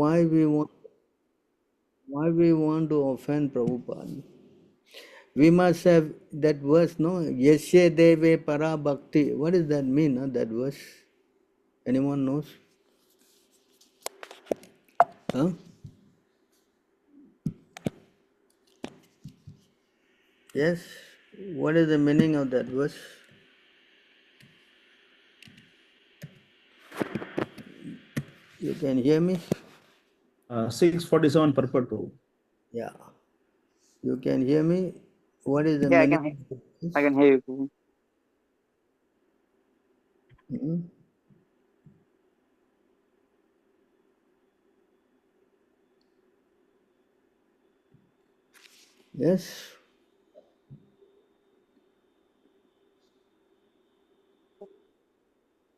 why we want to offend Prabhupada. We must have that verse, no? Yasya deve para bhakti. What does that mean, that verse? Anyone knows? Huh? Yes? What is the meaning of that verse? You can hear me? 647 purport to. Yeah. You can hear me? What is the Yeah, meaning? I can hear you. Mm-hmm. Yes?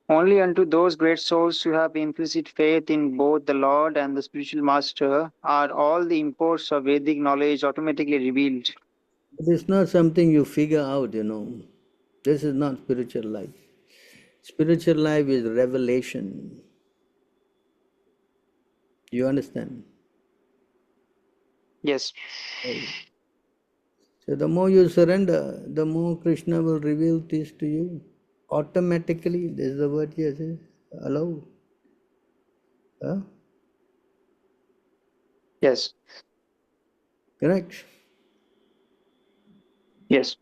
Only unto those great souls who have implicit faith in both the Lord and the spiritual master are all the imports of Vedic knowledge automatically revealed. It's not something you figure out, This is not spiritual life. Spiritual life is revelation. You understand? Yes. So the more you surrender, the more Krishna will reveal this to you. Automatically, this is the word here says, allow. Huh? Yes. Correct? Yes.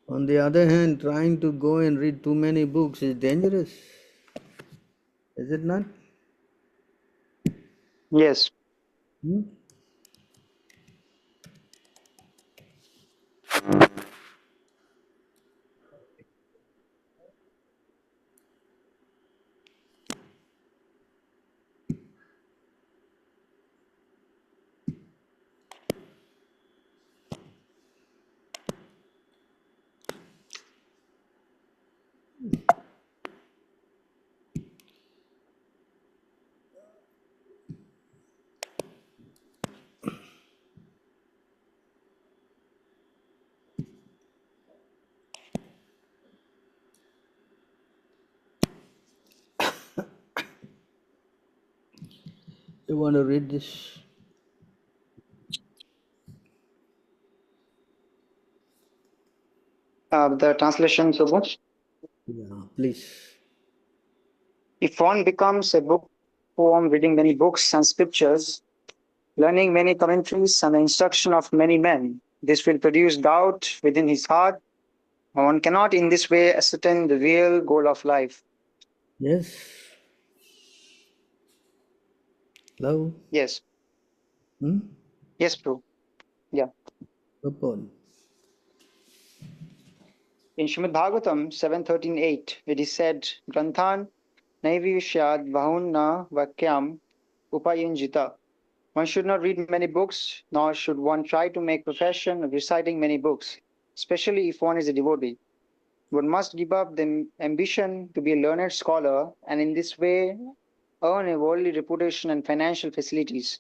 On the other hand, trying to go and read too many books is dangerous. Is it not? Yes. Hmm? You want to read this? The translation, Subhash. Yeah, please. If one becomes a bookworm reading many books and scriptures, learning many commentaries and the instruction of many men, this will produce doubt within his heart. One cannot in this way ascertain the real goal of life. Yes? Hello? Yes. Hmm? Yes, Prabhu. Yeah. Gopal. In Srimad Bhagavatam 7.13.8, it is said, Granthan Naivishyad Vahunna Vakyam Upayunjita. One should not read many books, nor should one try to make profession of reciting many books, especially if one is a devotee. One must give up the ambition to be a learned scholar and in this way earn a worldly reputation and financial facilities.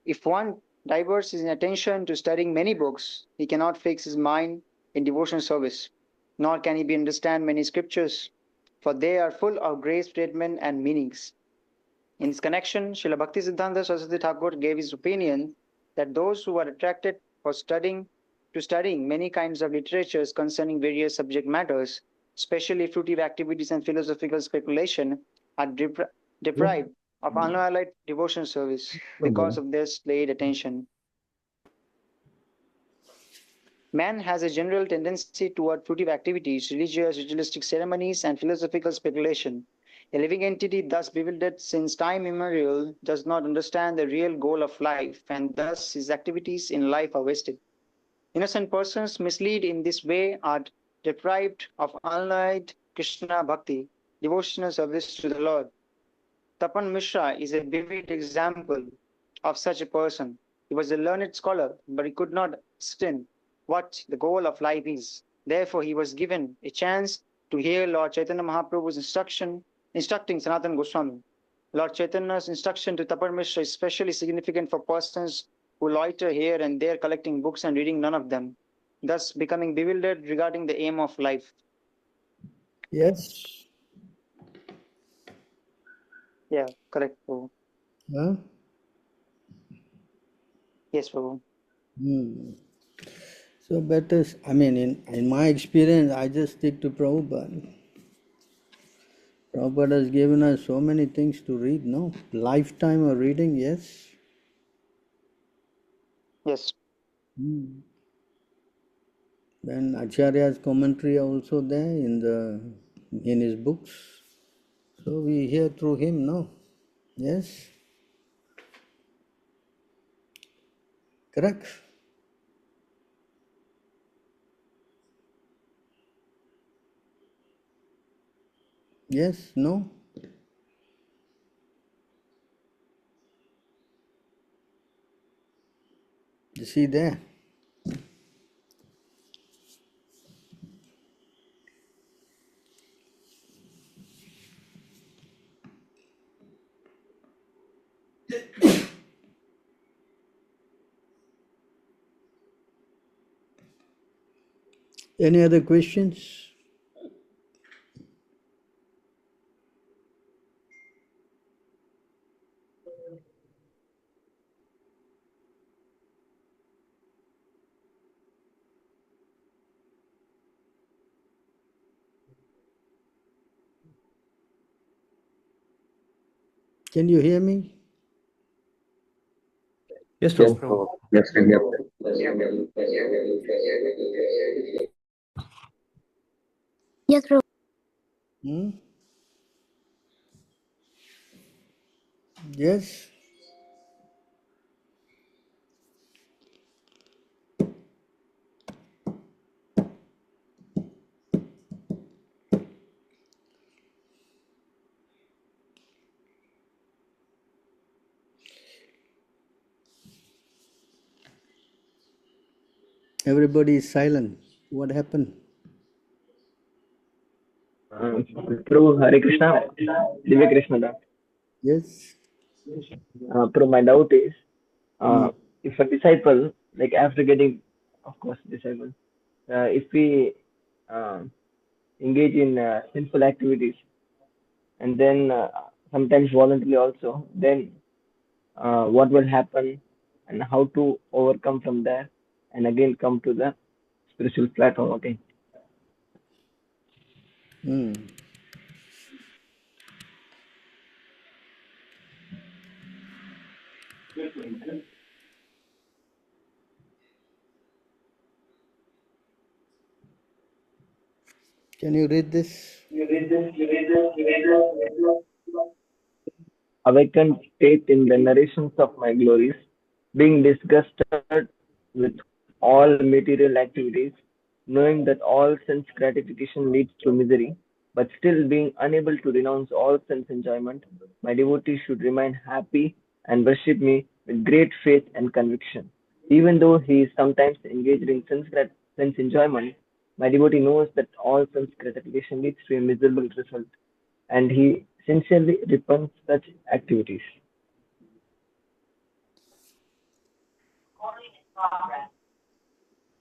If one diverts his attention to studying many books, he cannot fix his mind in devotion service, nor can he understand many scriptures, for they are full of great statement and meanings. In this connection, Srila Bhaktisiddhanta Saraswati Thakur gave his opinion that those who are attracted for studying many kinds of literatures concerning various subject matters, especially fruitive activities and philosophical speculation, are deprived of unalloyed devotion service because of their slayed attention. Man has a general tendency toward fruitive activities, religious, ritualistic ceremonies, and philosophical speculation. A living entity thus bewildered since time immemorial does not understand the real goal of life, and thus his activities in life are wasted. Innocent persons misled in this way are deprived of unalloyed Krishna bhakti, devotional service to the Lord. Tapan Mishra is a vivid example of such a person. He was a learned scholar, but he could not understand what the goal of life is. Therefore, he was given a chance to hear Lord Chaitanya Mahaprabhu's instructing Sanatana Goswami. Lord Chaitanya's instruction to Tapan Mishra is especially significant for persons who loiter here and there collecting books and reading none of them, thus becoming bewildered regarding the aim of life. Yes? Yeah, correct, Prabhu. Huh? Yes, Prabhu. Hmm. So better, I mean, in my experience, I just stick to Prabhupada. Prabhupada has given us so many things to read, no? Lifetime of reading, yes. Yes. Hmm. Then Acharya's commentary also there in his books. So we hear through him, no? Yes? Correct? Yes? No? You see there? Any other questions? Can you hear me? Yes, Yes, Prabhu. Prabhu. Yes, can hear. Yes, Prabhu. Hmm? Yes? Everybody is silent. What happened? Prabhu, Hare Krishna, Divya Krishna. Yes? Prabhu, my doubt is, Hmm. if a disciple, like after getting, of course, disciple, if we uh, engage in sinful activities and then sometimes voluntarily also, then what will happen and how to overcome from there and again come to the spiritual platform again. Hmm. Can you read this? Awakened state in the narrations of my glories, being disgusted with all material activities, knowing that all sense gratification leads to misery, but still being unable to renounce all sense enjoyment, my devotee should remain happy and worship me with great faith and conviction. Even though he is sometimes engaged in sense enjoyment, my devotee knows that all sense gratification leads to a miserable result, and he sincerely repents such activities.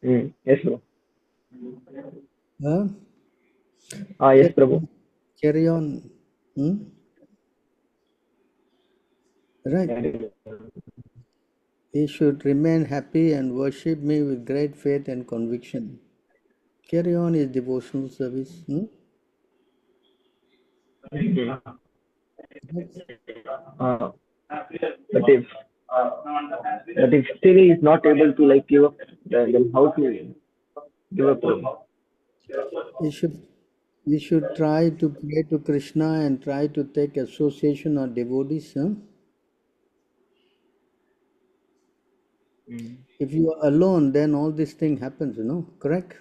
Yes, bro. Huh? Yes, Carry Prabhu. on. Carry on. Hmm? Right. He should remain happy and worship me with great faith and conviction. Carry on his devotional service. Hmm? Yes. Uh, but if still he is not able to like give up, then how to give up, Prabhu? He should we should try to pray to Krishna and try to take association of devotees. Huh? Mm. If you are alone, then all this thing happens, correct?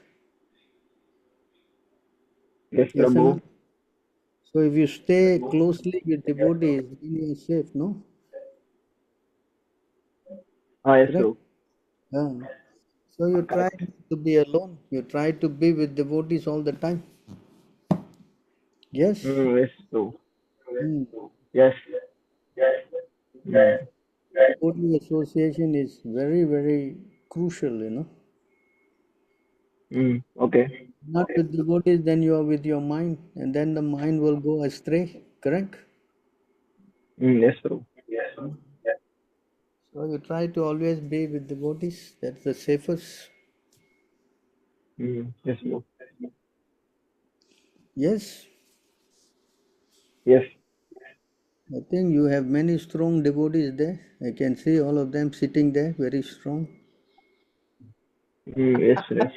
Yes, Yes or Prabhu. no? So if you stay closely with devotees, then you are safe, no? Yes, Correct? Prabhu. Yeah. So you try Correct. not to be alone. You try to be with devotees all the time. Yes? Yes, Prabhu. Hmm. Yes. Mm. Devotee association is very, very crucial. Okay. Not with devotees, then you are with your mind, and then the mind will go astray. Correct? Yes, Prabhu. So you try to always be with devotees. That's the safest. Yes, Prabhu. Yes, Yes. I think you have many strong devotees there. I can see all of them sitting there, very strong. Yes, yes.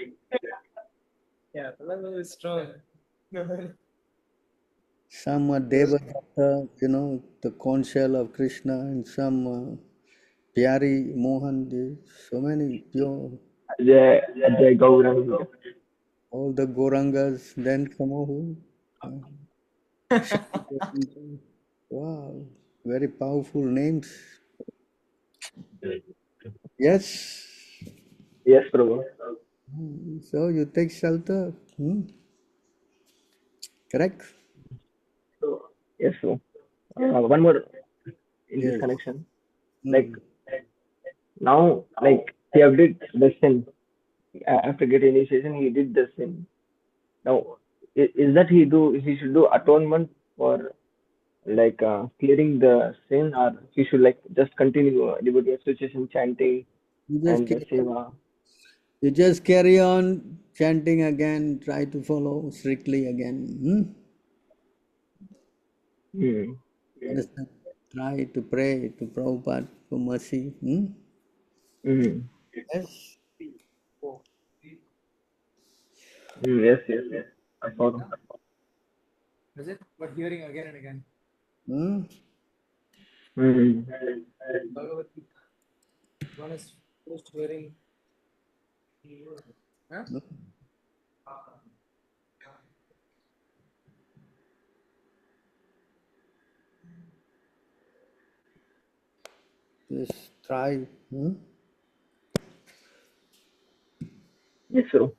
Yeah, Prabhu is strong. Some are Devadatta, the conch shell of Krishna, and some Pyari Mohan. So many pure, Jai Gauranga. all the Gorangas. Then some of who? Wow, very powerful names. Yes. Yes, Prabhu. So you take shelter. Correct? So, yes, Prabhu. One more in this Yes. connection. Like Hmm. now, like he have did the sin. After getting initiation, he did the sin. Now, is that he should do atonement for like clearing the sin, or he should like just continue devotee association chanting You just and the carry, seva? you just carry on chanting again. Try to follow strictly again. Hmm. Understand? Try to pray to Prabhupada for mercy. Hmm. Yes. Yes, yes, yes. I follow. Is it? But hearing again and again. Hmm? Hmm. Bhagavad Gita. One is finished hearing. Huh? Just try. Yes, sir.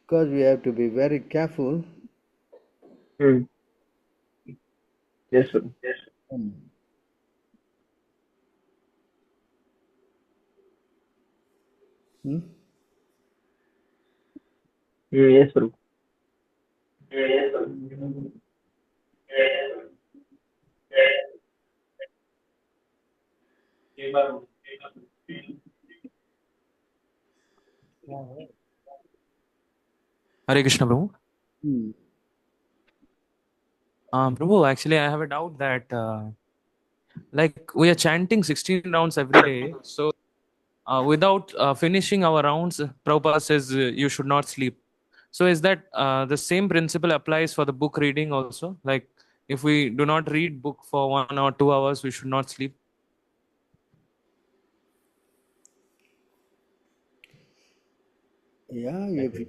Because we have to be very careful. Hmm. Yes, sir. Hmm. Hmm? Yes, sir. Hare Krishna, Prabhu. Hmm. Prabhu, actually, I have a doubt that, like, we are chanting 16 rounds every day. So, without finishing our rounds, Prabhupada says you should not sleep. So, is that the same principle applies for the book reading also? Like, if we do not read book for 1 or 2 hours, we should not sleep. Yeah, if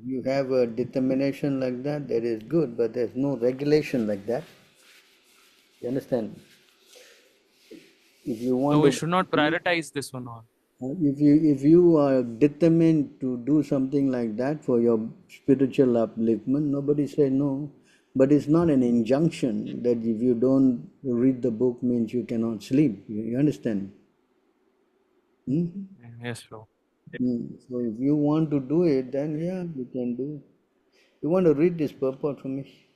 you have a determination like that, that is good, but there's no regulation like that. You understand? If you So, want we to, should not prioritize this one. Or if you are determined to do something like that for your spiritual upliftment, nobody say no. But it's not an injunction that if you don't read the book means you cannot sleep. You understand? yes, Prabhu. So if you want to do it, then yeah, you can do. You want to read this purport for me?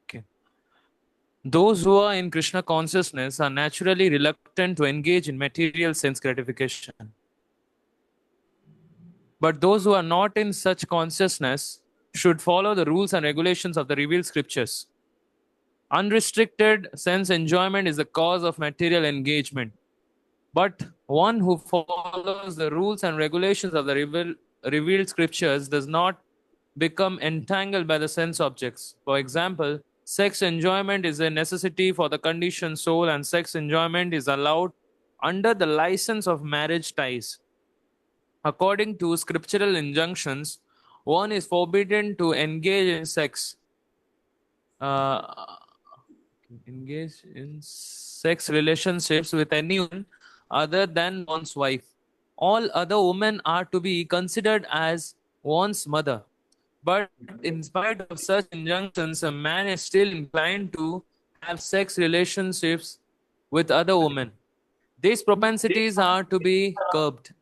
Okay. Those who are in Krishna consciousness are naturally reluctant to engage in material sense gratification. But those who are not in such consciousness should follow the rules and regulations of the revealed scriptures. Unrestricted sense enjoyment is the cause of material engagement. But one who follows the rules and regulations of the revealed scriptures does not become entangled by the sense objects. For example, sex enjoyment is a necessity for the conditioned soul, and sex enjoyment is allowed under the license of marriage ties. According to scriptural injunctions, one is forbidden to uh, engage in sex relationships with anyone other than one's wife. All other women are to be considered as one's mother. But in spite of such injunctions, a man is still inclined to have sex relationships with other women. These propensities are to be curbed.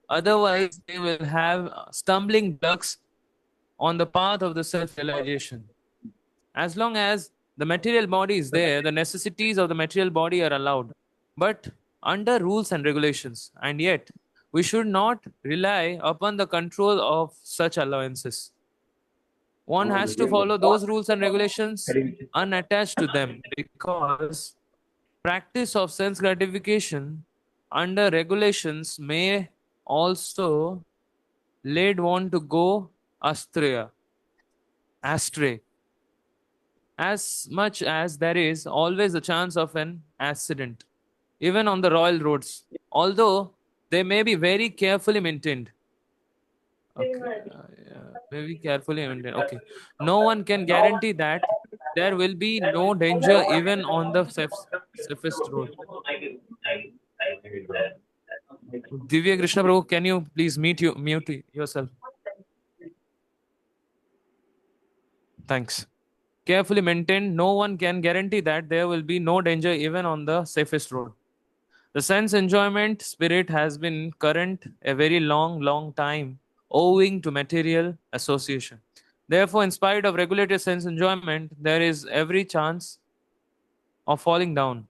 Otherwise, they will have stumbling blocks on the path of the self realization. As long as the material body is there, the necessities of the material body are allowed, but under rules and regulations. And yet, we should not rely upon the control of such allowances. One has to follow those rules and regulations unattached to them, because practice of sense gratification under regulations may also lead one to go astray, as much as there is always a chance of an accident, even on the royal roads, although they may be very carefully maintained. Okay, yeah, very carefully maintained. Okay, no one can guarantee that there will be no danger even on the safest road. Divya Krishna Prabhu, can you please mute yourself? Thanks. Carefully maintained, no one can guarantee that there will be no danger even on the safest road. The sense enjoyment spirit has been current a very long time, owing to material association. Therefore, in spite of regulated sense enjoyment, there is every chance of failing down.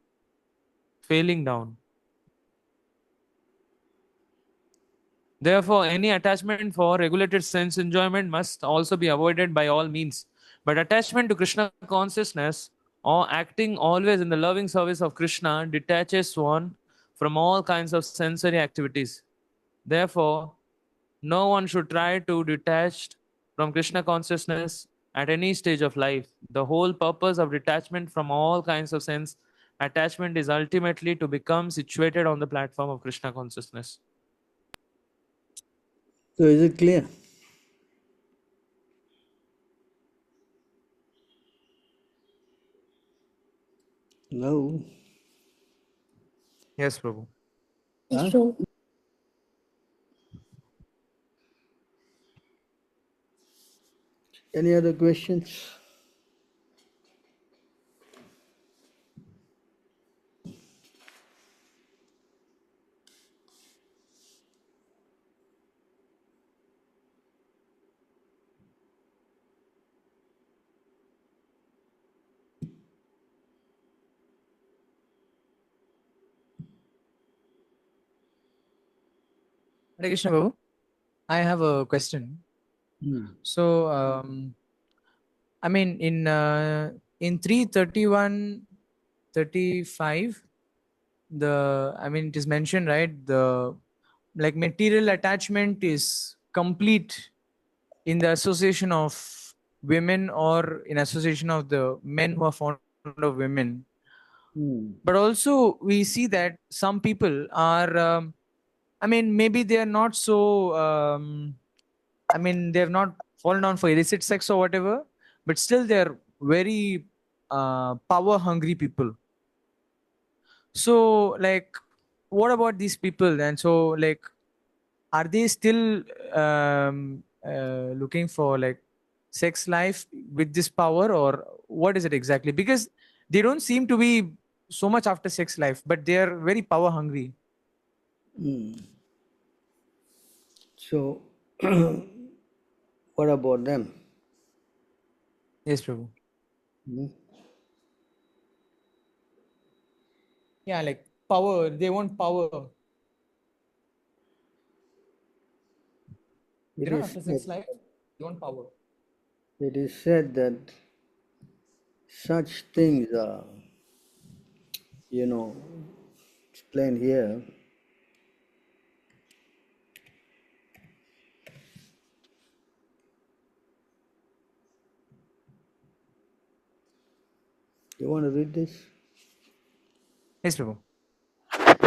Therefore, any attachment for regulated sense enjoyment must also be avoided by all means. But attachment to Krishna consciousness or acting always in the loving service of Krishna detaches one from all kinds of sensory activities. Therefore, no one should try to detach from Krishna consciousness at any stage of life. The whole purpose of detachment from all kinds of sense attachment is ultimately to become situated on the platform of Krishna consciousness. So is it clear? Hello? Yes, Prabhu. Huh? True. Any other questions? Hare Krishna Prabhu. I have a question. So, I mean, in 3:31:35, it is mentioned, right? The like material attachment is complete in the association of women or in association of the men who are fond of women. But also we see that some people are maybe they are not so they have not fallen down for illicit sex or whatever, but still they're very power hungry people. So like, what about these people then? So like, are they still looking for like sex life with this power, or what is it exactly? Because they don't seem to be so much after sex life, but they are very power hungry. So, what about them? Yes, Prabhu. Yeah, like power. They want power. It They're not is after said, sex life. They want power. it is said that such things are, explained here. You want to read this? Yes, Prabhu.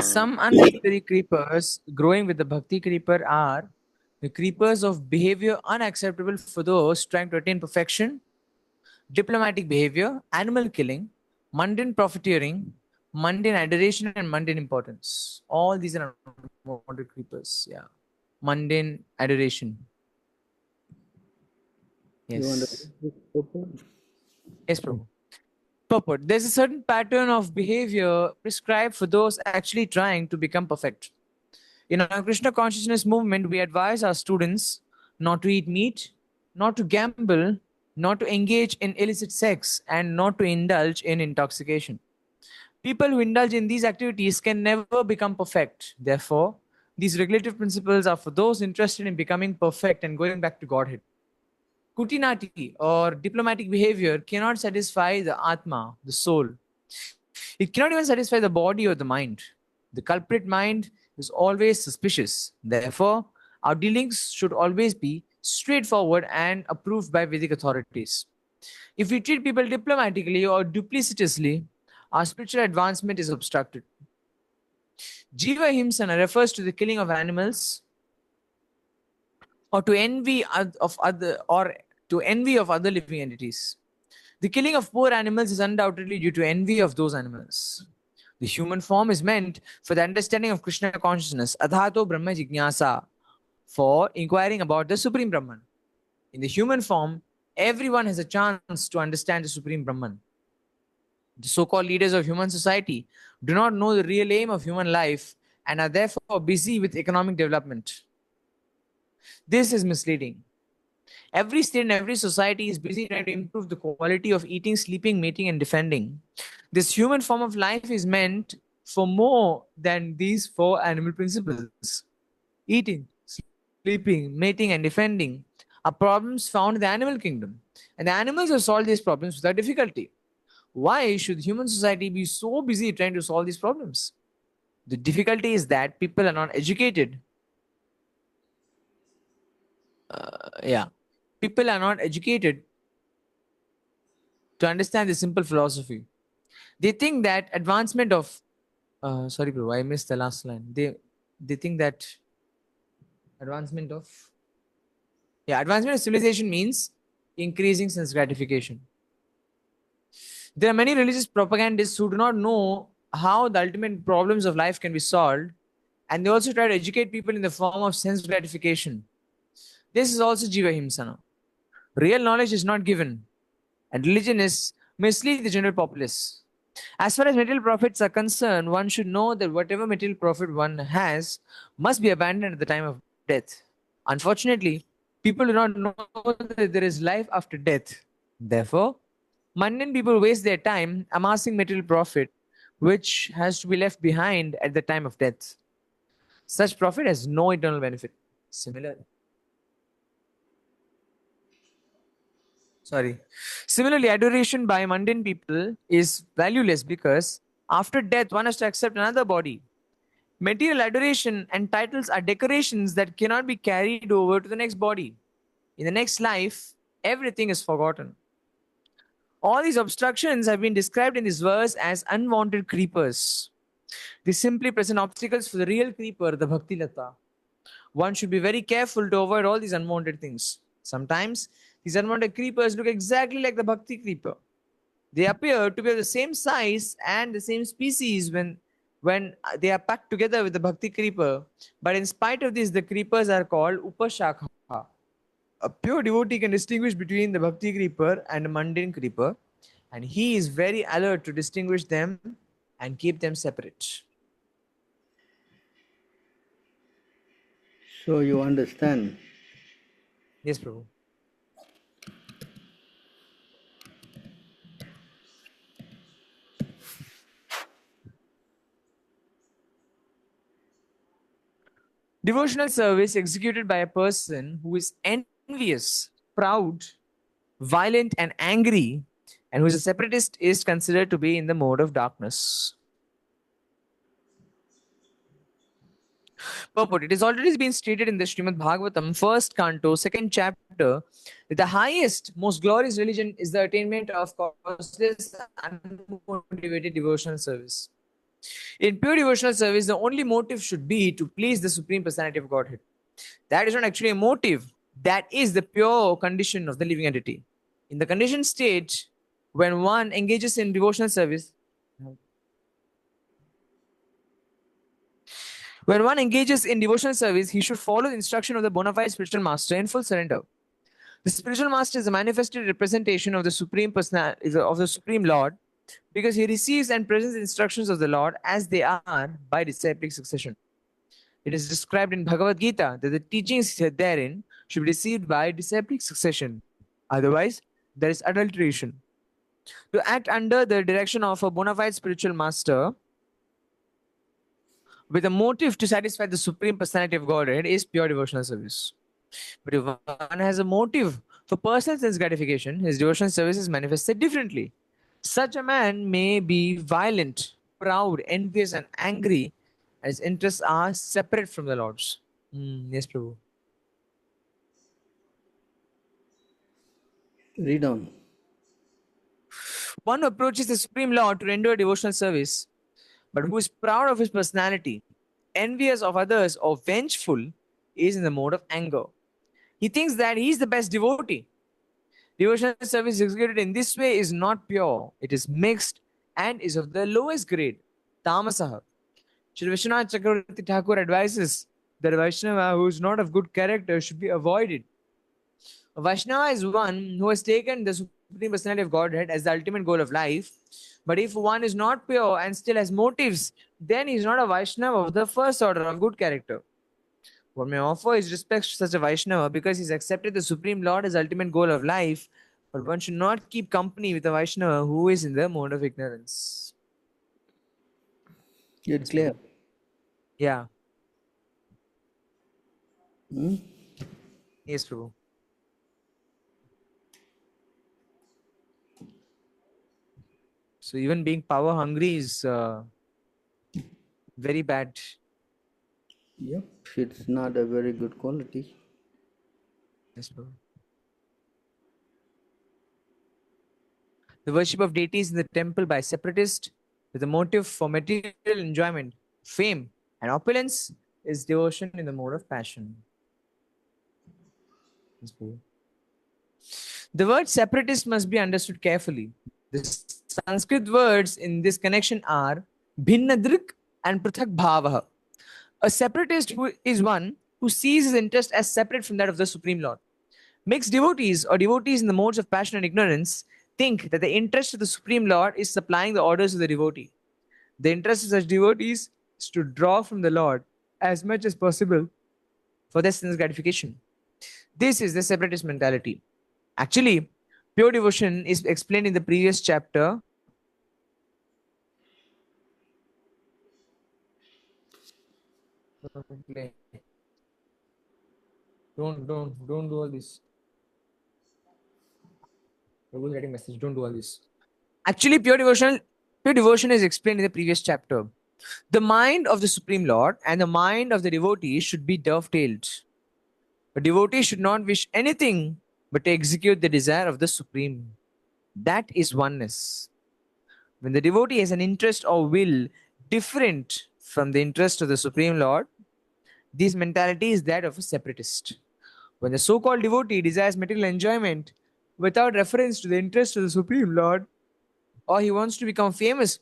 Some unnecessary creepers growing with the bhakti creeper are the creepers of behavior unacceptable for those trying to attain perfection, diplomatic behavior, animal killing, mundane profiteering, mundane adoration, and mundane importance. All these are unwanted creepers. Yeah. Mundane adoration. You want to Yes. read this purport? Yes, Prabhu. Purport. There's a certain pattern of behavior prescribed for those actually trying to become perfect. In our Krishna consciousness movement, we advise our students not to eat meat, not to gamble, not to engage in illicit sex, and not to indulge in intoxication. People who indulge in these activities can never become perfect. Therefore, these regulative principles are for those interested in becoming perfect and going back to Godhead. Kutinati or diplomatic behavior cannot satisfy the Atma, the soul. It cannot even satisfy the body or the mind. The culprit mind is always suspicious. Therefore, our dealings should always be straightforward and approved by Vedic authorities. If we treat people diplomatically or duplicitously, our spiritual advancement is obstructed. Jiva Himsana refers to the killing of animals or to envy of other or to envy of other living entities. The killing of poor animals is undoubtedly due to envy of those animals. The human form is meant for the understanding of Krishna consciousness, adhato brahma jignasa, for inquiring about the Supreme Brahman. In the human form, everyone has a chance to understand the Supreme Brahman. The so called leaders of human society do not know the real aim of human life and are therefore busy with economic development. This is misleading. Every state and every society is busy trying to improve the quality of eating, sleeping, mating, and defending. This human form of life is meant for more than these four animal principles. Eating, sleeping, mating, and defending are problems found in the animal kingdom. And the animals have solved these problems without difficulty. Why should human society be so busy trying to solve these problems? The difficulty is that people are not educated. Yeah. People are not educated to understand this simple philosophy. They think that advancement of sorry bro, I missed the last line. They think that advancement of advancement of civilization means increasing sense gratification. There are many religious propagandists who do not know how the ultimate problems of life can be solved, and they also try to educate people in the form of sense gratification. This is also jiva himsana. Real knowledge is not given, and religion is mislead the general populace. As far as material profits are concerned, one should know that whatever material profit one has must be abandoned at the time of death. Unfortunately, people do not know that there is life after death. Therefore, mundane people waste their time amassing material profit, which has to be left behind at the time of death. Such profit has no eternal benefit. Similar. Sorry. Similarly, adoration by mundane people is valueless because after death, one has to accept another body. Material adoration and titles are decorations that cannot be carried over to the next body. In the next life, everything is forgotten. All these obstructions have been described in this verse as unwanted creepers. They simply present obstacles for the real creeper, the Bhakti Lata. One should be very careful to avoid all these unwanted things. Sometimes these unwanted creepers look exactly like the Bhakti creeper. They appear to be of the same size and the same species when they are packed together with the Bhakti creeper. But in spite of this, the creepers are called Upashakha. A pure devotee can distinguish between the Bhakti creeper and a mundane creeper, and he is very alert to distinguish them and keep them separate. So you understand. Yes, Prabhu. Devotional service executed by a person who is envious, proud, violent, and angry, and who is a separatist is considered to be in the mode of darkness. Purport. It has already been stated in the Srimad Bhagavatam, first canto, second chapter, that the highest, most glorious religion is the attainment of causeless, unmotivated devotional service. In pure devotional service, the only motive should be to please the Supreme Personality of Godhead. That is not actually a motive, that is the pure condition of the living entity. In the conditioned state, when one engages in devotional service, when one engages in devotional service, he should follow the instruction of the bona fide spiritual master in full surrender. The spiritual master is a manifested representation of the Supreme Lord, because he receives and presents the instructions of the Lord as they are by disciplic succession. It is described in Bhagavad Gita that the teachings therein should be received by disciplic succession. Otherwise, there is adulteration. To act under the direction of a bona fide spiritual master with a motive to satisfy the Supreme Personality of Godhead is pure devotional service. But if one has a motive for personal sense gratification, his devotional service is manifested differently. Such a man may be violent, proud, envious, and angry, as interests are separate from the Lord's. Yes, Prabhu. Read on. One who approaches the Supreme Lord to render devotional service, but who is proud of his personality, envious of others, or vengeful, is in the mode of anger. He thinks that he is the best devotee. Devotional service executed in this way is not pure, it is mixed and is of the lowest grade, tamasaha. Shri Vishwanath Chakravarti Thakur advises that a Vaishnava who is not of good character should be avoided. A Vaishnava is one who has taken the Supreme Personality of Godhead as the ultimate goal of life. But if one is not pure and still has motives, then he is not a Vaishnava of the first order of good character. One may offer his respects to such a Vaishnava because he's accepted the Supreme Lord as ultimate goal of life, but one should not keep company with a Vaishnava who is in the mode of ignorance. It's clear. Yeah. Hmm? Yes, Prabhu. So even being power hungry is very bad. Yep. It's not a very good quality. Yes, Prabhu. The worship of deities in the temple by separatists with a motive for material enjoyment, fame, and opulence is devotion in the mode of passion. Yes, Prabhu. The word separatist must be understood carefully. The Sanskrit words in this connection are bhinnadrik and prathak bhavaha. A separatist is one who sees his interest as separate from that of the Supreme Lord. Mixed devotees or devotees in the modes of passion and ignorance think that the interest of the Supreme Lord is supplying the orders of the devotee. The interest of such devotees is to draw from the Lord as much as possible for their sense gratification. This is the separatist mentality. Actually, pure devotion is explained in the previous chapter. Don't do all this. Prabhu's writing message. Don't do all this. Actually, pure devotion is explained in the previous chapter. The mind of the Supreme Lord and the mind of the devotee should be dovetailed. A devotee should not wish anything but to execute the desire of the Supreme. That is oneness. When the devotee has an interest or will different from the interest of the Supreme Lord, this mentality is that of a separatist. When the so called devotee desires material enjoyment without reference to the interest of the Supreme Lord, or he wants to become famous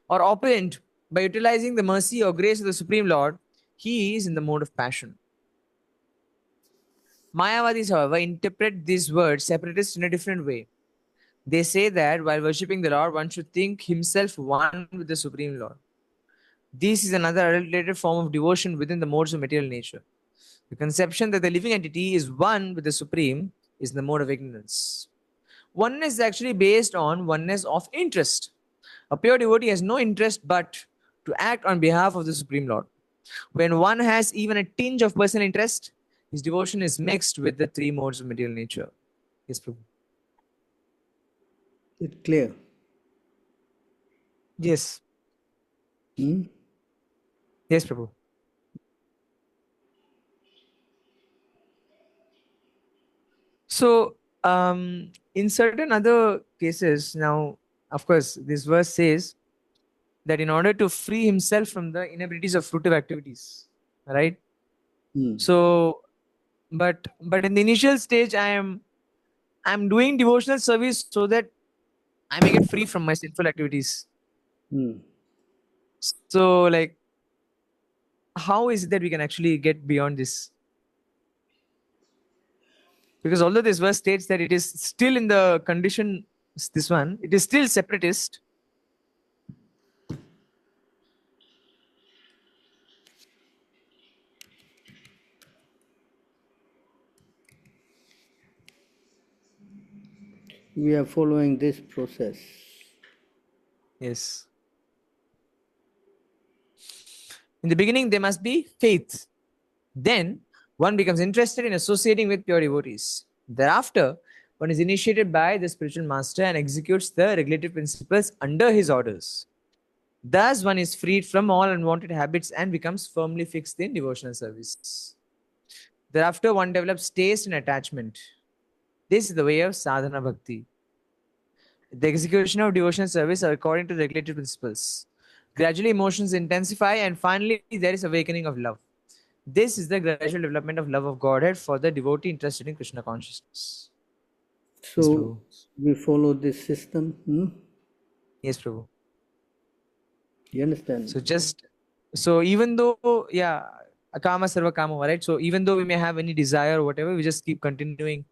or opulent by utilizing the mercy or grace of the Supreme Lord, he is in the mode of passion. Mayavadis, however, interpret this word separatist in a different way. They say that while worshipping the Lord, one should think himself one with the Supreme Lord. This is another adulterated form of devotion within the modes of material nature. The conception that the living entity is one with the Supreme is the mode of ignorance. Oneness is actually based on oneness of interest. A pure devotee has no interest but to act on behalf of the Supreme Lord. When one has even a tinge of personal interest, his devotion is mixed with the three modes of material nature. Yes, Prabhu. It's clear. Yes. Hmm? Yes, Prabhu. So, in certain other cases, now, of course, this verse says that in order to free himself from the inabilities of fruitive activities, right? Hmm. So, but in the initial stage, I'm doing devotional service so that I may get free from my sinful activities. Hmm. So, like, how is it that we can actually get beyond this? Because although this verse states that it is still in the condition, this one, it is still separatist. We are following this process. Yes. In the beginning, there must be faith. Then one becomes interested in associating with pure devotees. Thereafter, one is initiated by the spiritual master and executes the regulative principles under his orders. Thus, one is freed from all unwanted habits and becomes firmly fixed in devotional service. Thereafter, one develops taste and attachment. This is the way of sadhana bhakti. The execution of devotional service are according to the regulative principles. Gradually, emotions intensify, and finally, there is awakening of love. This is the gradual development of love of Godhead for the devotee interested in Krishna consciousness. Yes, So Prabhu. we follow this system. Yes, Prabhu. You understand? So even though, yeah, akama sarva kama, right? So even though we may have any desire or whatever, we just keep continuing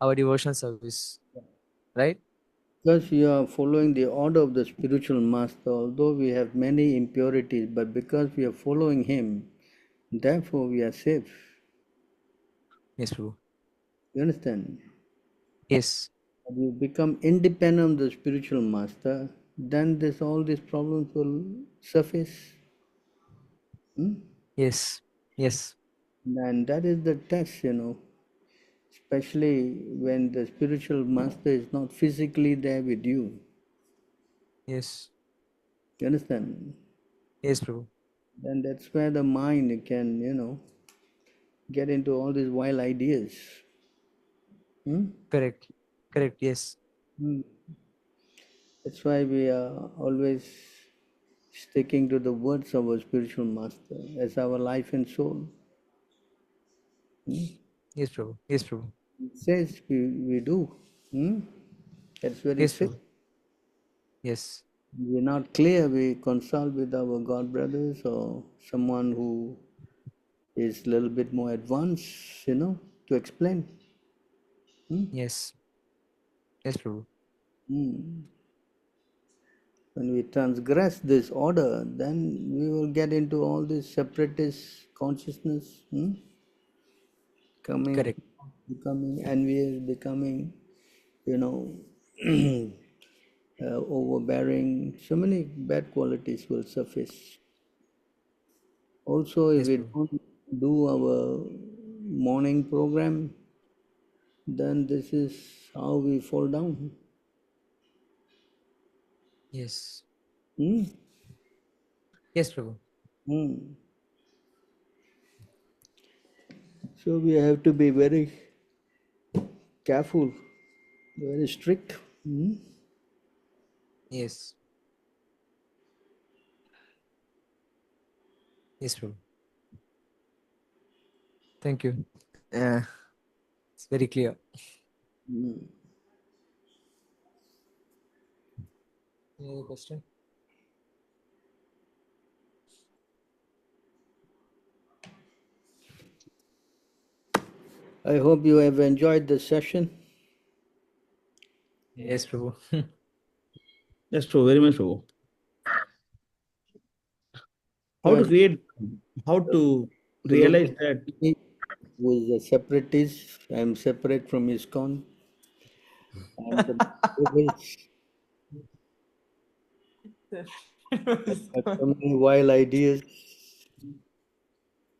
our devotional service, right? Because you are following the order of the spiritual master, although we have many impurities, but because we are following him, therefore we are safe. Yes, Prabhu. You understand? Yes. When you become independent of the spiritual master, then all these problems will surface. Yes. Yes. And that is the test, especially when the spiritual master is not physically there with you. Yes. You understand? Yes, Prabhu. Then that's where the mind can, get into all these wild ideas. Correct. Correct. Yes. That's why we are always sticking to the words of our spiritual master as our life and soul. Yes, Prabhu. Yes, Prabhu. It says we do. That's very Yes, strict. Prabhu. Yes. We're not clear, we consult with our God brothers or someone who is a little bit more advanced, to explain. Yes. Yes, Prabhu. When we transgress this order, then we will get into all this separatist consciousness, becoming Correct. envious, becoming, overbearing. So many bad qualities will surface. Also, if Yes, we Prabhu. don't do our morning program, then this is how we fall down. Yes. Hmm? Yes, Prabhu. So we have to be very careful, very strict. Yes. Yes, Prabhu. Thank you. It's very clear. Any other question? I hope you have enjoyed the session. Yes, Prabhu. That's true, very much so. How to Because create, how to realize that. he was a separatist. I am separate from ISKCON. I am from have so many wild ideas.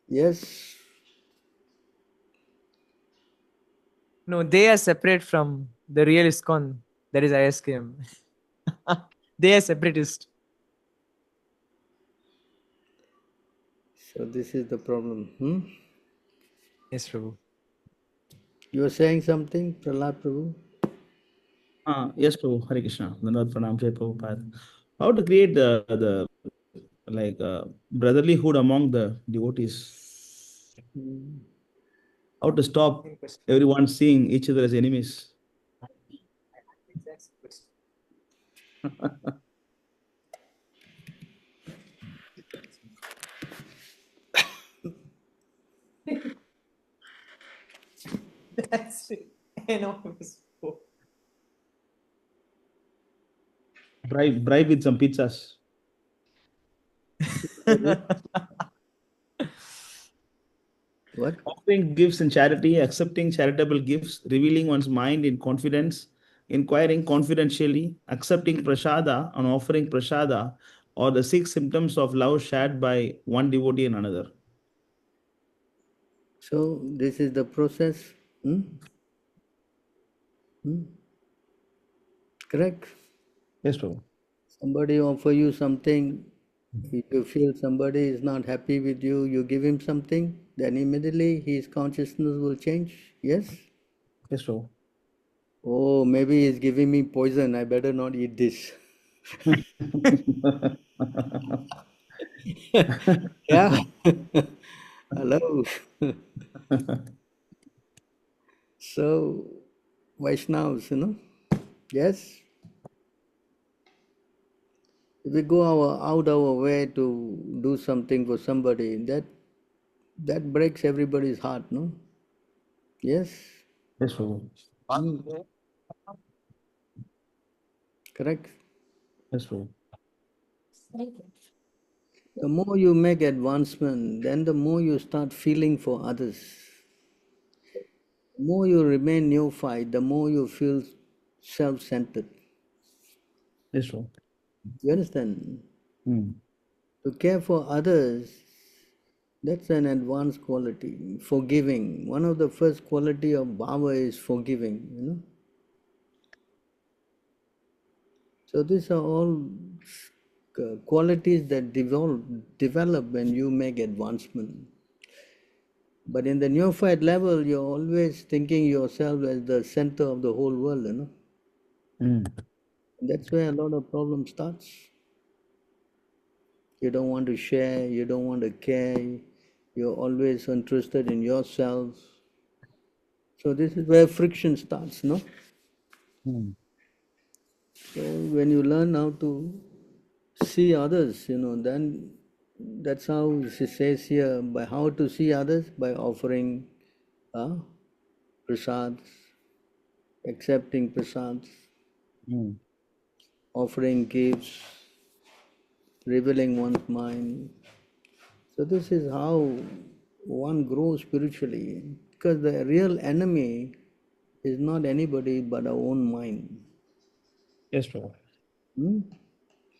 Yes, No, they are separate from the real ISKCON, that is ISKM. They are separatist. so this is the problem. Yes, Prabhu. You were saying something, Prahlad Prabhu? Yes, Prabhu, Hare Krishna, Dhanavad Pranam, Jai Prabhupada. How to create the brotherlyhood among the devotees? How to stop everyone seeing each other as enemies? That's it. Bribe with some pizzas. What? Offering gifts in charity, accepting charitable gifts, revealing one's mind in confidence, inquiring confidentially, accepting prasada and offering prasada are the 6 symptoms of love shared by one devotee and another. So this is the process. Hmm? Hmm? Correct? Yes, Prabhu. Somebody offer you something, if you feel somebody is not happy with you, you give him something, then immediately his consciousness will change. Yes? Yes, Prabhu. Oh, maybe he's giving me poison, I better not eat this. Yeah. Hello. So, Vaishnavas, yes, if we go out our way to do something for somebody, that breaks everybody's heart, no? Yes, Yes, Prabhu. correct. Yes, Prabhu. The more you make advancement, then the more you start feeling for others. The more you remain neophyte, the more you feel self-centered. Yes, Prabhu. You understand? Hmm. To care for others, that's an advanced quality. Forgiving. One of the first quality of bhava is forgiving. So these are all qualities that develop when you make advancement. But in the neophyte level, you're always thinking yourself as the center of the whole world. Hmm. That's where a lot of problem starts. You don't want to share, you don't want to care, you're always interested in yourself. So this is where friction starts, no? Hmm. So when you learn how to see others, then that's how she says here, by how to see others, by offering prasads, accepting prasads, Hmm. offering gifts, revealing one's mind. So this is how one grows spiritually, because the real enemy is not anybody but our own mind. Yes, Prabhu. Hmm?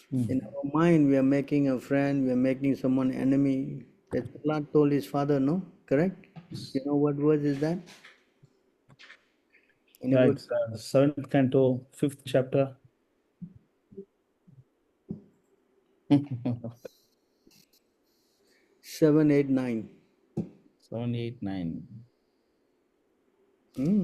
Hmm. In our mind, we are making a friend, we are making someone enemy. As Prahlad told his father, no? Correct? You know what verse is that? Yeah, Anybody? it's 7th canto, 5th chapter. 7, 8, 9. 7, 8, 9. Hmm?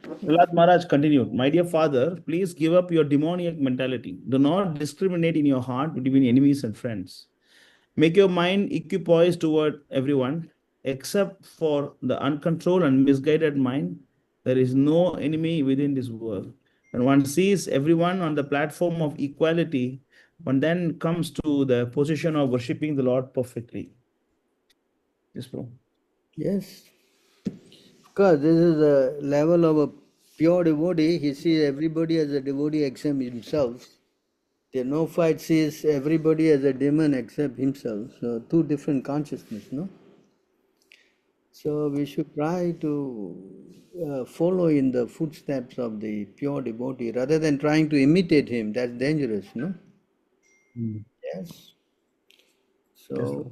Prahlad Maharaj continued, my dear father, please give up your demoniac mentality. Do not discriminate in your heart between enemies and friends. Make your mind equipoised toward everyone, except for the uncontrolled and misguided mind. There is no enemy within this world. When one sees everyone on the platform of equality, one then comes to the position of worshipping the Lord perfectly. Yes, bro. Yes. Because this is the level of a pure devotee. He sees everybody as a devotee except himself. The no-fight sees everybody as a demon except himself. So two different consciousness, no? So we should try to follow in the footsteps of the pure devotee rather than trying to imitate him. That's dangerous, no? Mm. Yes. Yes, So bro.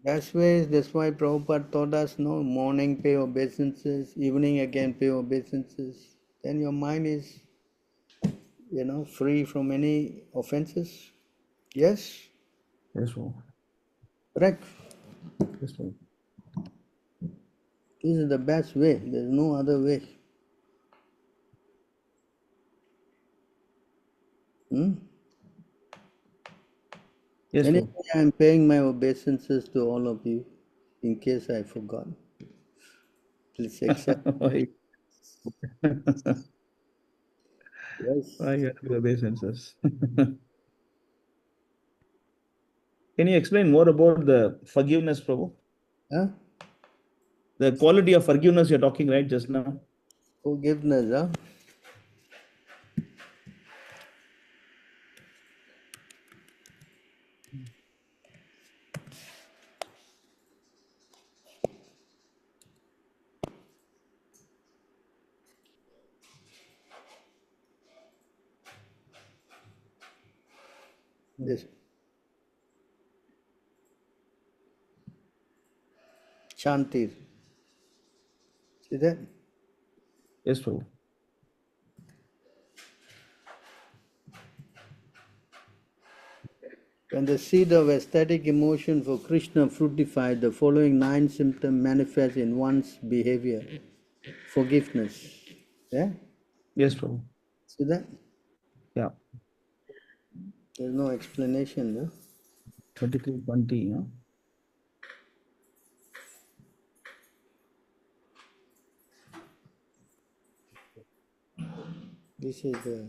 that's why Prabhupada taught us, no, morning pay obeisances, evening again pay obeisances. Then your mind is, free from any offenses. Yes, Yes, bro. correct. Yes, bro. This is the best way. There's no other way. Hmm? Yes, Anyway, bro. I'm paying my obeisances to all of you in case I forgot. Please accept. Yes. Why you have to obey senses? Can you explain more about the forgiveness, Prabhu? Huh? The quality of forgiveness you're talking right just now. Forgiveness, huh? This Shanti. See that? Yes, Prabhu. When the seed of aesthetic emotion for Krishna fructified, the following 9 symptoms manifest in one's behavior. Forgiveness. Yeah? Yes, Prabhu. See that? Yeah. There's no explanation, no? 23:20. Huh? This is the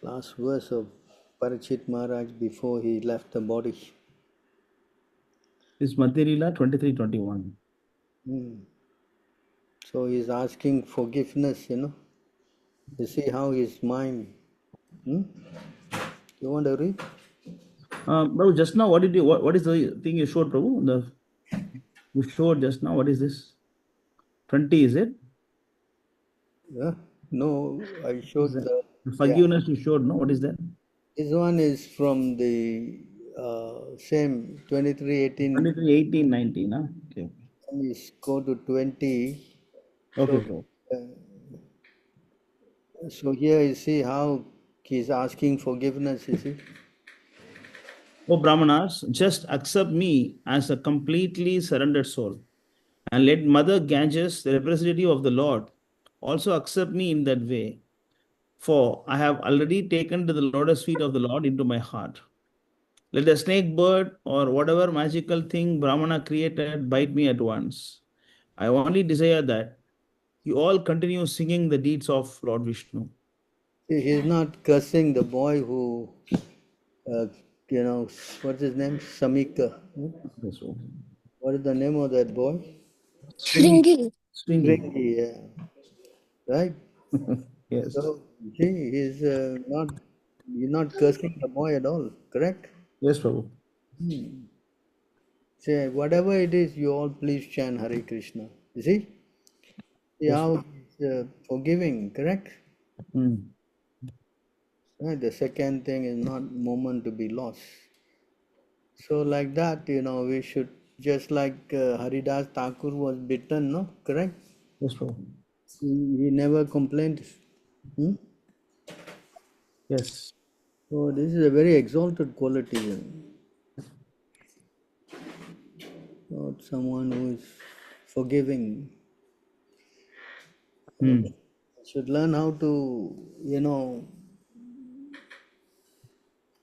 last verse of Parachit Maharaj before he left the body. This Madhya 23:21. So he's asking forgiveness, you know. You see how his mind. You want to read? Prabhu, just now, what is the thing you showed, Prabhu? You showed just now, what is this? 20, is it? Yeah? No, I Is showed that the. the Yeah. forgiveness you showed, no? What is that? This one is from the same 23, 18. 23, 18, 19. Huh? Okay. Let me go to 20. Okay, So, Prabhu. so here you see how he's asking forgiveness, you see. Oh, Brahmanas, just accept me as a completely surrendered soul. And let Mother Ganges, the representative of the Lord, also accept me in that way. For I have already taken to the lotus feet of the Lord into my heart. Let the snake bird or whatever magical thing Brahmana created bite me at once. I only desire that you all continue singing the deeds of Lord Vishnu. See, he's not cursing the boy who, you know, what's his name? Samika. Yes, so. What is the name of that boy? Stringy. Shringi. Stringy. Ringy, yeah. Right? Yes. So, see, you're not cursing the boy at all, correct? Yes, Prabhu. Say, whatever it is, you all please chant Hare Krishna. You see? See Yes. how he's forgiving, correct? Mm. Right? The second thing is not moment to be lost. So like that, you know, we should, just like Haridas Thakur was bitten, no? Correct? Yes, Prabhu. He never complained. Hmm? Yes. So this is a very exalted quality. Not someone who is forgiving. Mm. Should learn how to, you know,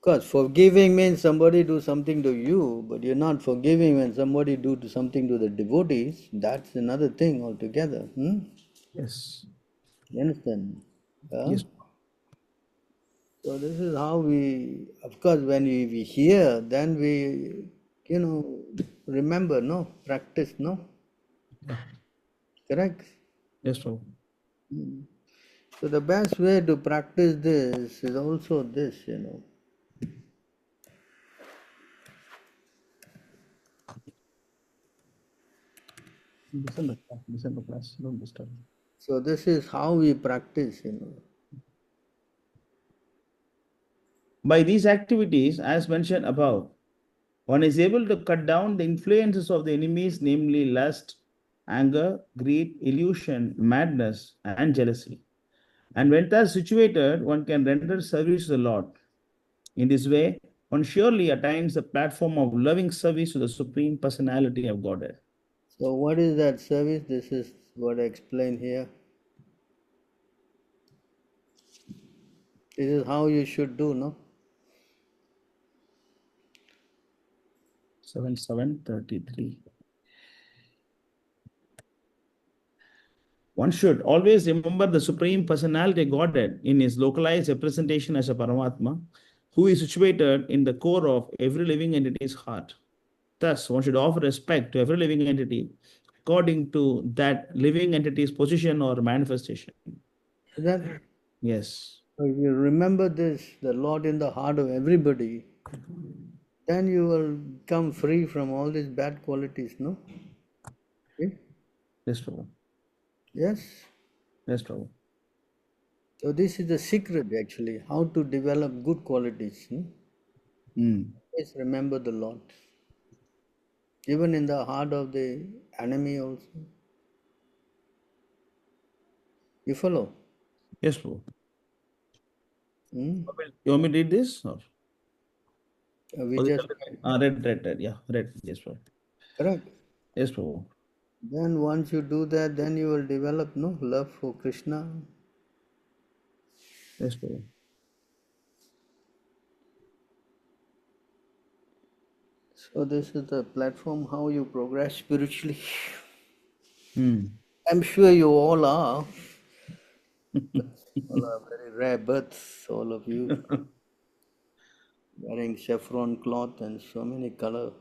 because forgiving means somebody do something to you, but you're not forgiving when somebody do something to the devotees. That's another thing altogether. Yes. You understand? Yeah? Yes. So this is how we, of course, when we hear, then we, you know, remember, no? Practice, no? Yeah. Correct? Yes, Prabhu. So the best way to practice this is also this, you know. Listen to class. Don't disturb. So this is how we practice, you know. By these activities, as mentioned above, one is able to cut down the influences of the enemies, namely lust, anger, greed, illusion, madness, and jealousy. And when thus situated, one can render service to the Lord. In this way, one surely attains the platform of loving service to the Supreme Personality of Godhead. So what is that service? This is what I explained here. This is how you should do, no? 7733. One should always remember the Supreme Personality Godhead in his localized representation as a Paramatma, who is situated in the core of every living entity's heart. Thus, one should offer respect to every living entity according to that living entity's position or manifestation. Then, Yes. if you remember this, the Lord in the heart of everybody, then you will come free from all these bad qualities, no? Okay? Yes, Prabhu. Yes. Yes, Prabhu. So this is the secret actually, how to develop good qualities. Always remember the Lord. Even in the heart of the enemy also. You follow? Yes, Prabhu. Hmm? You want me to read this? Or? We Oh, just read. Yeah, read. Yes, Prabhu. correct. Yes, Prabhu. Then once you do that, then you will develop no love for Krishna. Yes, Prabhu. So this is the platform how you progress spiritually. Hmm. I'm sure you all are. All are very rare births, all of you, wearing saffron cloth and so many color.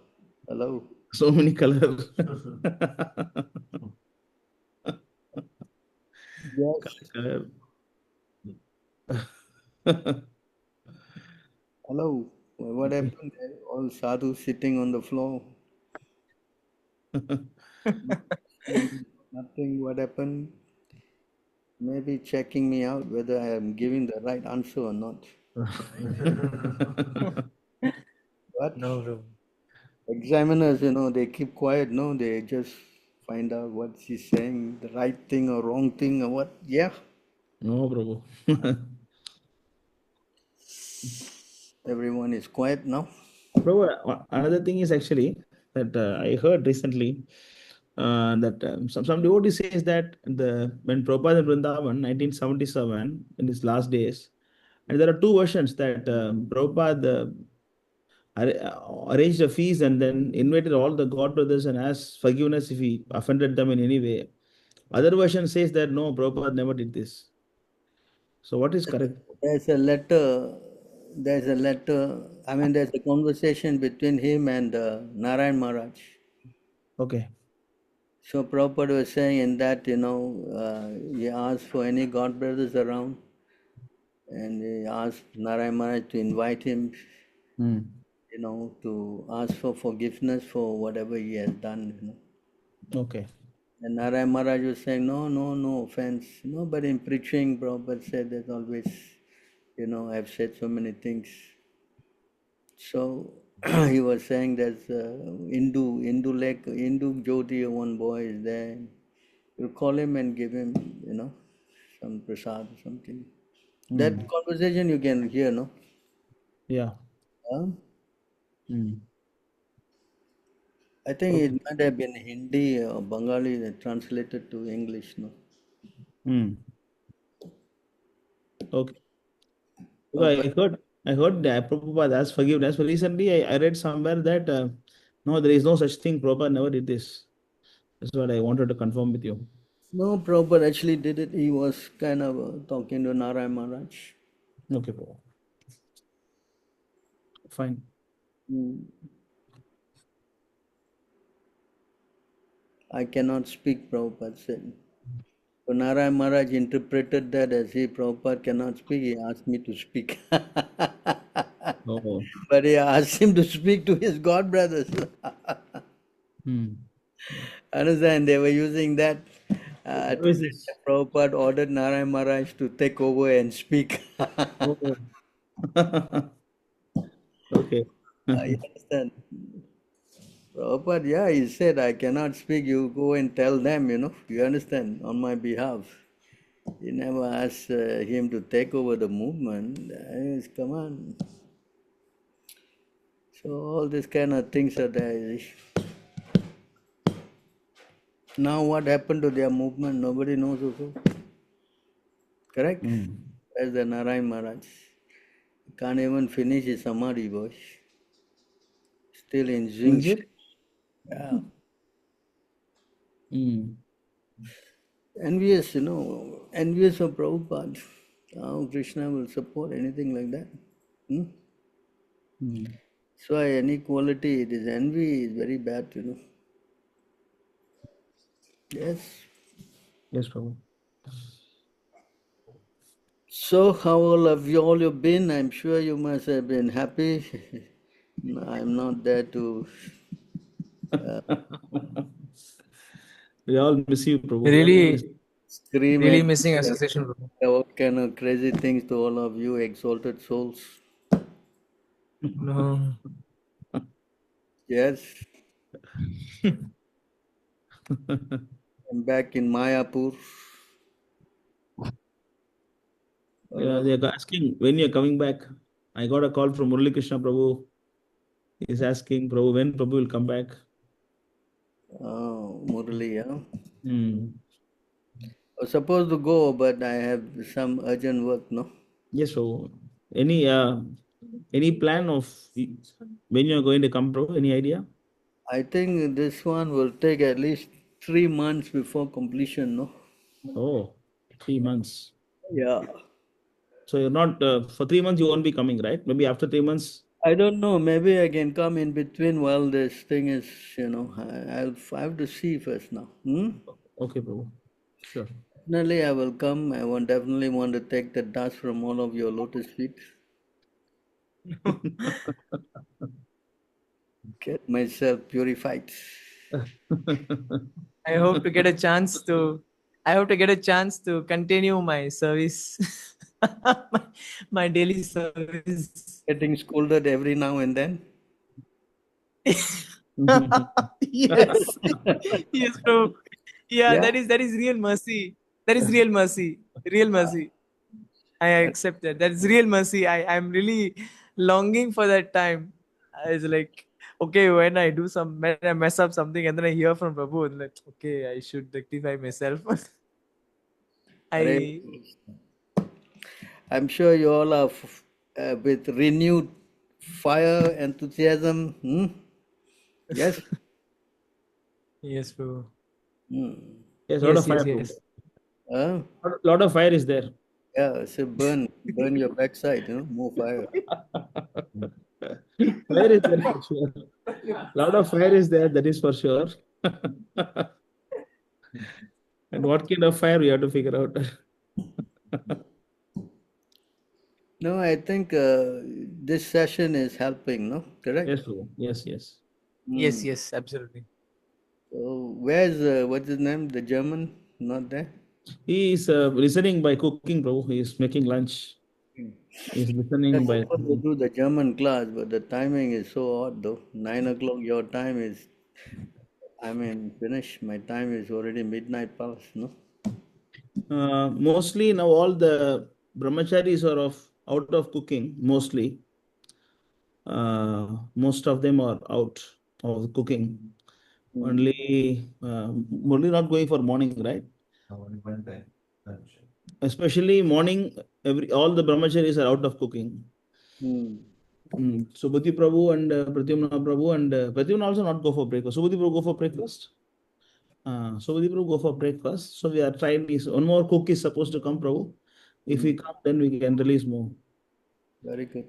Hello. So many colors. Yes. Color. Hello. What happened? All sadhus sitting on the floor. Nothing. What happened? Maybe checking me out whether I am giving the right answer or not. But No, bro. examiners, they keep quiet. No, they just find out what she's saying, the right thing or wrong thing or what. Yeah. No, Prabhu. Everyone is quiet now. Prabhu, another thing is actually that I heard recently that some devotee says that when Prabhupada in Vrindavan, 1977, in his last days, and there are two versions that Prabhupada arranged a feast and then invited all the god brothers and asked forgiveness if he offended them in any way. Other version says that no, Prabhupada never did this. So what is correct? There's a letter. There's a letter. I mean, there's a conversation between him and Narayan Maharaj. Okay. So Prabhupada was saying in that, he asked for any god brothers around, and he asked Narayan Maharaj to invite him, Hmm. to ask for forgiveness for whatever he has done. Okay. And Narayan Maharaj was saying, no, no, no offense. No, but in preaching, Prabhupada said there's always, I've said so many things. So he was saying there's Hindu Jyoti, one boy is there. You call him and give him, some prasad or something. That conversation you can hear, no? Yeah. Huh? Hmm. I think Okay. it might have been Hindi or Bengali that translated to English, no? Hmm. Okay. So Prabhupada, I heard that Prabhupada asked forgiveness, but recently I read somewhere that no, there is no such thing. Prabhupada never did this. That's what I wanted to confirm with you. no, Prabhupada actually did it. He was kind of talking to Narayan Maharaj. Okay, Prabhu. Fine. I cannot speak, Prabhupada said. So Narayan Maharaj interpreted that as he, Prabhupada cannot speak, he asked me to speak. Oh. But he asked him to speak to his god brothers. Hmm. Understand? They were using that How to is say this? that Prabhupada ordered Narayan Maharaj to take over and speak. Oh. Okay. You understand? Prabhupada, yeah, he said, I cannot speak, you go and tell them, you understand, on my behalf. He never asked him to take over the movement. Come on. So all these kind of things are there. Now what happened to their movement, nobody knows also. Correct? Hmm. As the Narayan Maharaj. Can't even finish his Samadhi, boy. Still in zinc Is it? shape. Yeah. Hmm. Envious, envious of Prabhupada. How Krishna will support anything like that? Hmm? So any quality, it is envy is very bad. Yes. Yes, Prabhu. So how all you been? I'm sure you must have been happy. I'm not there to We all miss you, Prabhu. Really, scream really and missing association, Prabhu. all kind of crazy things to all of you exalted souls. No. Yes. I'm back in Mayapur. Yeah, they're asking when you're coming back. I got a call from Murali Krishna Prabhu. He's asking Prabhu when Prabhu will come back. Oh, Murali, yeah. I was supposed to go, but I have some urgent work, no? Yes, Prabhu. Any plan of when you're going to come, Prabhu? Any idea? I think this one will take at least 3 months before completion, no? Oh, 3 months. Yeah. So you're not for 3 months. You won't be coming, right? Maybe after 3 months. I don't know. Maybe I can come in between while this thing is, I have to see first now. Okay, Prabhu. Sure. Definitely, I will come. I want definitely want to take the dust from all of your lotus feet. Get myself purified. I hope to get a chance to. I hope to get a chance to continue my service, my daily service. Getting scolded every now and then. Yes, yes, bro. Yeah, Yeah. that is real mercy. That is real mercy. Real mercy. I accept that. That's real mercy. I'm really longing for that time. It's like, okay, when I mess up something and then I hear from Prabhu, and like, okay, I should rectify myself. Hare I I'm sure you all are with renewed fire, enthusiasm. Yes. yes, bro. Yes, a lot of Yes, fire, yes, Prabhu. yes. Uh, Lot of fire is there. yeah. So burn your backside. More fire. Fire is there for sure. Lot of fire is there. That is for sure. And what kind of fire we have to figure out. No, I think this session is helping. No, correct. Yes, Prabhu. Yes, yes. Yes, yes, absolutely. So where's what's his name? The German? Not there. He is listening by cooking, Prabhu. He is making lunch. He is listening That's by. supposed to do the German class, but the timing is so odd though. 9 o'clock your time is, finish. My time is already midnight past, no? Mostly now all the brahmacharis are out of cooking. Mostly, most of them are out of cooking. Only not going for morning, right? Especially morning, all the brahmacharis are out of cooking. Subhuti Prabhu and Pratyumna Prabhu and Pratyumna also not go for breakfast. Subhuti Prabhu go for breakfast. Subhuti Prabhu go for breakfast. So we are trying this. One more cook is supposed to come, Prabhu. If we come, then we can release more. Very good.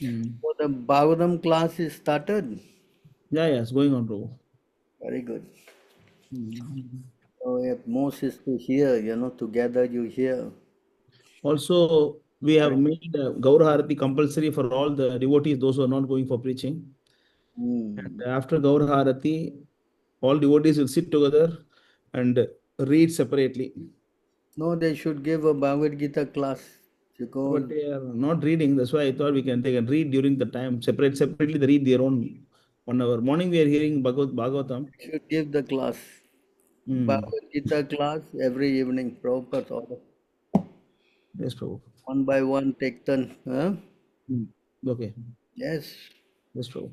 So the Bhagavatam class is started. Yeah, it's going on, Prabhu. Very good. So if most is to hear, together you hear. Also, we have made Gaur Harati compulsory for all the devotees, those who are not going for preaching. And after Gaur Harati, all devotees will sit together and read separately. No, they should give a Bhagavad Gita class. But they are not reading. That's why I thought they can read during the time. Separately, they read their own 1 hour. Morning, we are hearing Bhagavatam. Should give the class. Bhagavad Gita class every evening. Prabhupada's order. Yes, Prabhu. One by one, take turn. Huh? Okay. Yes. Yes, Prabhu.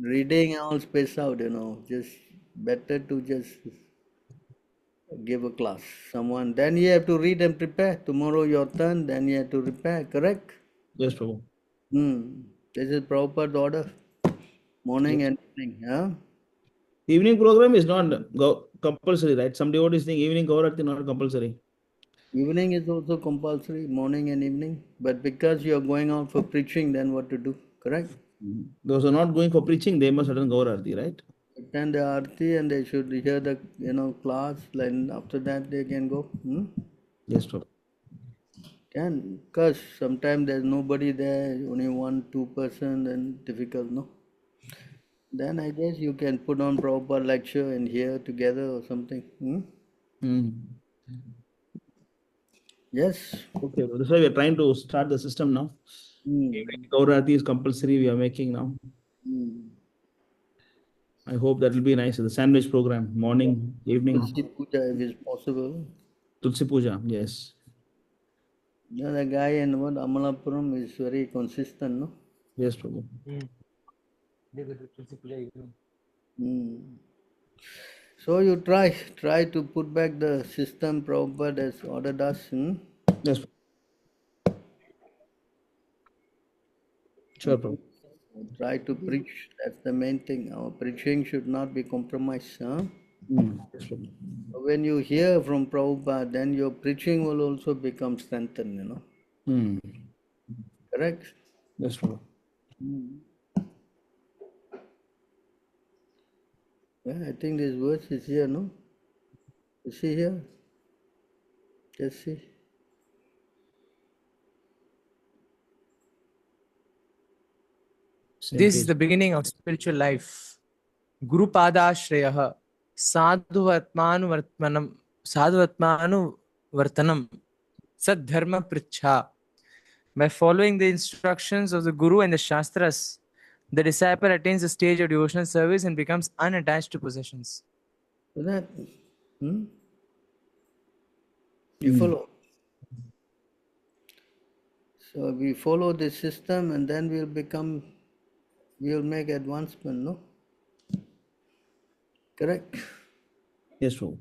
Reading all space out, just better to just give a class. Someone, then you have to read and prepare. Tomorrow your turn, then you have to prepare, correct? Yes, Prabhu. This is proper order. Morning Yes. and evening, huh? Evening program is not compulsory, right? Some devotees think evening Gaur Aarti not compulsory. Evening is also compulsory, morning and evening. But because you are going out for preaching, then what to do? Correct? Those who are not going for preaching, they must attend Gaur Aarti, right? Attend the arti and they should hear the class. And after that they can go. Yes, Prabhu. Can, because sometimes there's nobody there, only 1-2 person, then difficult, no? Then I guess you can put on proper lecture and hear together or something. Yes. Okay, Prabhu. That's why we are trying to start the system now. Gaur Aarti is compulsory, we are making now. I hope that will be nice. The sandwich program, morning, evening. Tulsi Puja, if it's possible. Tulsi Puja, yes. The guy in Amalapuram is very consistent, no? Yes, Prabhu. So you try to put back the system Prabhupada has ordered us. Yes. Sure, Prabhu. Try to preach. That's the main thing. Our preaching should not be compromised. Yes, Prabhu. When you hear from Prabhupada, then your preaching will also become strengthened, Correct? Yes, Prabhu. Yeah, I think this verse is here, no? You see here? Just see. This is the beginning of spiritual life. Guru Pada Shreyaha Sadhuvatmanu Vartanam Sad Dharma Pricha. By following the instructions of the Guru and the Shastras, the disciple attains a stage of devotional service and becomes unattached to possessions. So that, you follow. So we follow this system and then we'll make advancement, no? Correct? Yes, Prabhu.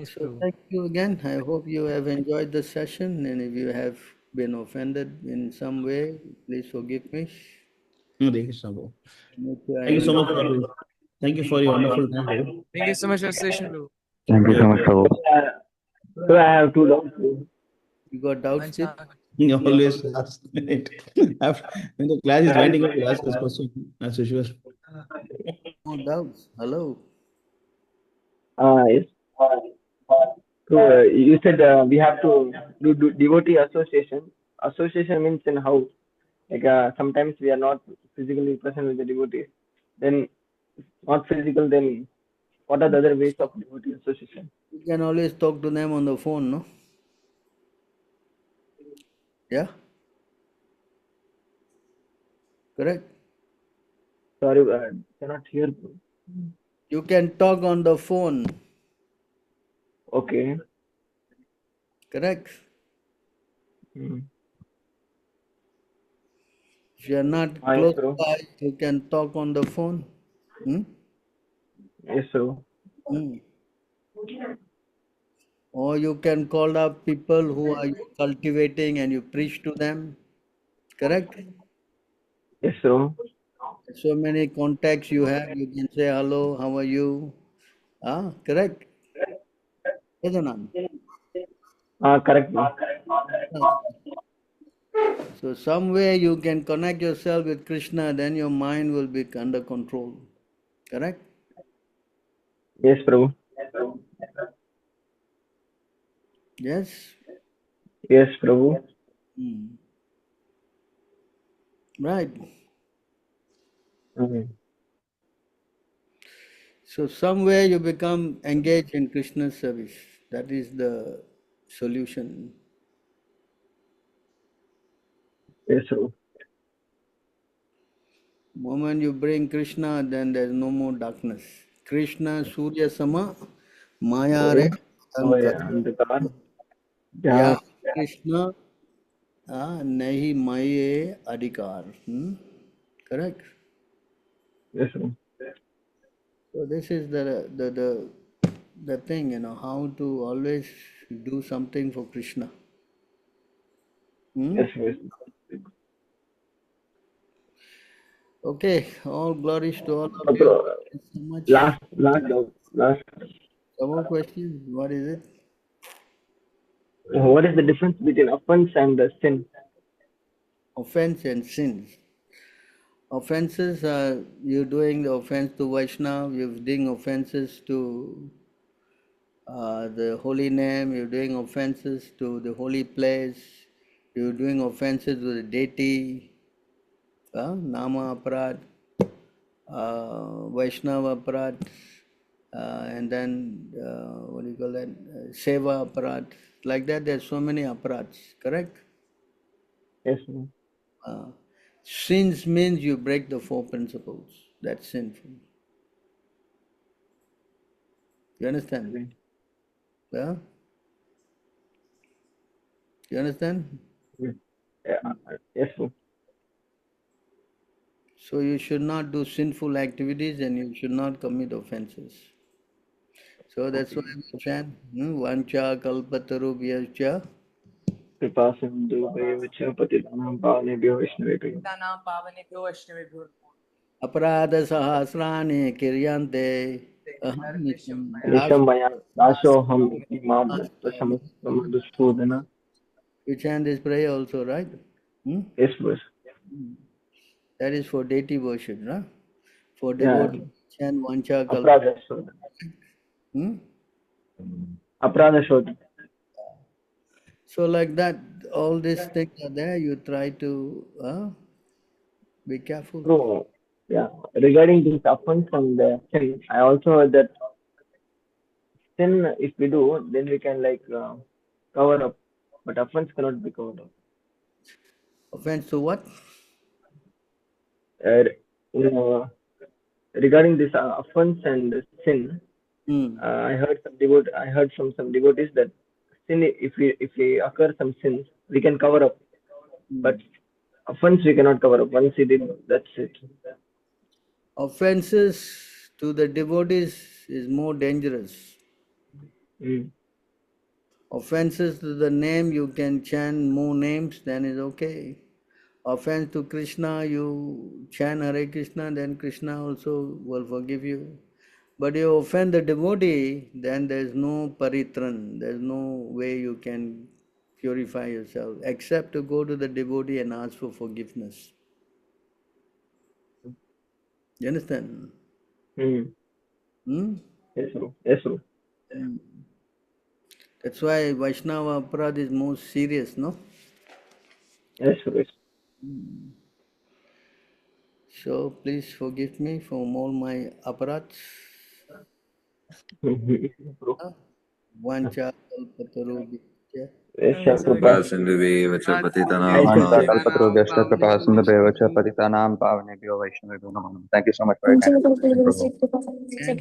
So thank you again. I hope you have enjoyed the session, and if you have been offended in some way, please forgive me. Hare Krishna, Prabhu. Thank Thank you so much, Prabhu. Thank you for your wonderful time, Prabhu. Thank you so much for the session, Prabhu. Thank you so much, Prabhu. So I have 2 doubts. You got doubts, Steve? You always last minute. When the class is winding up, you ask this question as usual. No doubts. Hello. Yes. So you said we have to do devotee association. Association means in house. Like sometimes we are not physically present with the devotees. Then not physical. Then what are the other ways of devotee association? You can always talk to them on the phone, no? Yeah? Correct? Sorry, cannot hear. You can talk on the phone. Okay. Correct? If you are not close by, you can talk on the phone. Yes, sir. Or you can call up people who are you cultivating and you preach to them. Correct? Yes, sir. So many contacts you have, you can say hello, how are you? Correct? Isn't it? Correct. So some way you can connect yourself with Krishna, then your mind will be under control. Correct? Yes, Prabhu. Yes? Yes, Prabhu. Right. Okay. So somewhere you become engaged in Krishna's service. That is the solution. Yes, Prabhu. Moment you bring Krishna, then there is no more darkness. Krishna Surya Sama Maya Re Andhakar. Ya Krishna Nahi Maye Adhikar. Correct? Yes, Prabhu. So this is the thing, how to always do something for Krishna. Yes, yes. Okay, all glories to all of So, you. Thank you so much. last doubt. Last, Some more questions? What is it? what is the difference between offense and sin? Offense and sins. Offenses are you're doing the offense to Vaishnava, you're doing offenses to the holy name, you're doing offenses to the holy place, you're doing offenses with the deity, Nama Aparad, Vaishnava Aparad, and then what do you call that? Seva Aparad. Like that, there's so many aparads, correct? Yes, sir. Sins means you break the four principles. That's sinful. You understand? Okay. Yeah? You understand? Yeah. Yes, sir. So you should not do sinful activities and you should not commit offenses. So that's why we chant, Vancha kalpatarubhyascha Kripasindhu Vacha Patitanam Pavanebhyo Vaishnavebhyo. Tanam pavanebhyo vaishnavebhyo. aparadha sahasrani kiryante aham Hare Krishna nityam Nisham Maya Dasoham Iti Mam Samasudana. You chant this prayer also, right? Yes, sir. That is for deity worship, right? For Yeah. devotee, chant Vancha kalpa. Apradha Shodha. Apradha Shodha. So like that, all these things are there. You try to be careful. So, yeah. Regarding this offense and sin, I also heard that sin, if we do, then we can cover up. But offense cannot be covered up. Offense to what? You know, regarding this offense and sin, I heard from some devotees that sin, if we occur some sins, we can cover up, but offense we cannot cover up. Once he did, that's it. Offenses to the devotees is more dangerous. Offenses to the name, you can chant more names, then it's okay. Offense to Krishna, you chant Hare Krishna, then Krishna also will forgive you. But you offend the devotee, then there's no paritran, there's no way you can purify yourself except to go to the devotee and ask for forgiveness. You understand? Yes, sir. Yes, sir. That's why Vaishnava aparad is more serious, no? Yes, sir. Yes. So please forgive me for all my aparads. Vancha kalpatarubhyascha. Yes, sir. कृपासिन्धुवेव च पतितनां Kalpatarubhyascha Kripasindhubhyo च Patitanam Pavanebhyo Vaishnavebhyo Namo Namaः. Thank you so much for your kind.